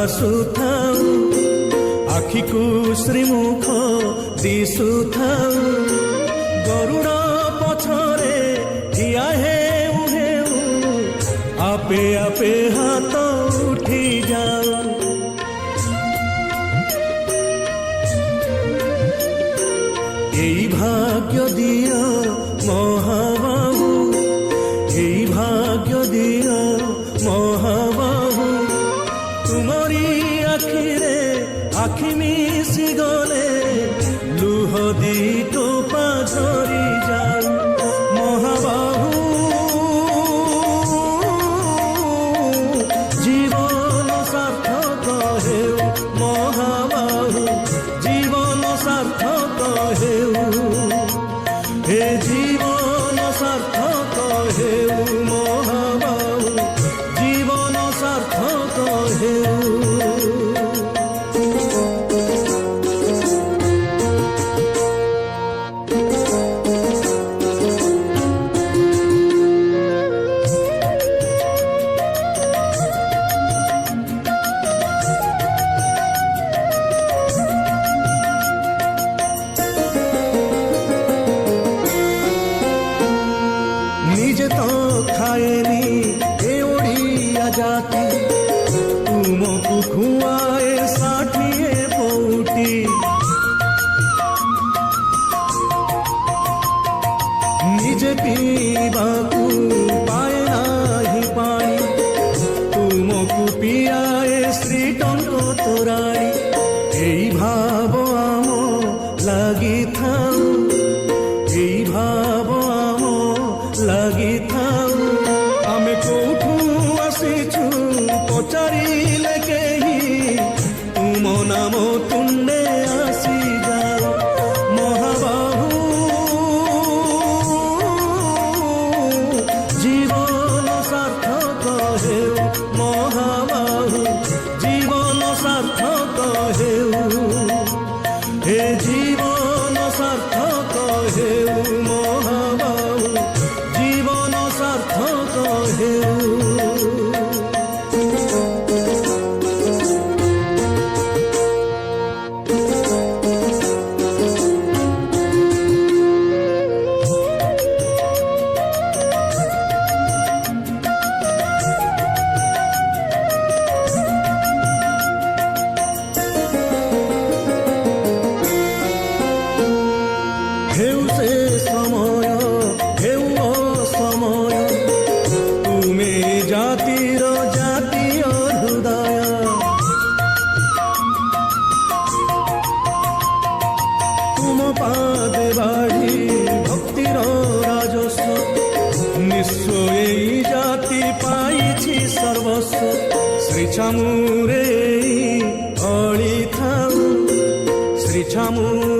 ଭାସୁଥାଉ ଆଖିକୁ ଶ୍ରୀମୁଖ ଦିଶୁଥାଉ ଗରୁଡ଼ ପଛରେ ଠିଆ ହେଉ ହେଉ ଆପେ ଆପେ ହାତ ଉଠି ଯାଉ এই ভাগ্য দিও মহাবাহু এই ভাগ্য দিও মহাবাহু তুমরি আখিরে আখি মিশি গলে লুহ দি টোপা ঝরি যাও মহাবাহু জীবন সার্থক হেউ মহাবাহু জীবন সার্থক হেউ হে জীবন সার্থক হেউ মহাবাহু জীবন সার্থক হেউ নিজে তো খায়নি এ ওড়িয়া জাতি তুমকু খুয়ায়ে ষাঠিয়ে পৌটি নিজে পিবাকু পায় নাহি পানি তুমকু পিয়ায়ে শ্রীটঙ্ক তোরাড়ি এই ভাব আম লাগিথাউ এই ভাব আম লাগিথাউ ଆମେ କୋଉଠୁ ଆସିଛୁ ପଚାରିଲେ କେହି ତୁମ ନାମ ତୁଣ୍ଡେ ଆସିଯାଉ ମହାବାହୁ ଜୀବନ ସାର୍ଥକ ହେଉ ମହାବାହୁ ଜୀବନ ସାର୍ଥକ ହେଉ ହେ ଜୀବନ ସାର୍ଥକ ହେଉ ମହାବାହୁ জীবন সার্থক হেউ হেউ সে সময় হেউ অসময় তুমি জাতির জাতীয় হৃদয় তুম পাদে বাড়ি ভক্তির রাজস্ব নিঃস্ব এই জাতি পাইছি সর্বস্ব শ্রী ছামুরে অড়ি থাউ শ্রী ছামু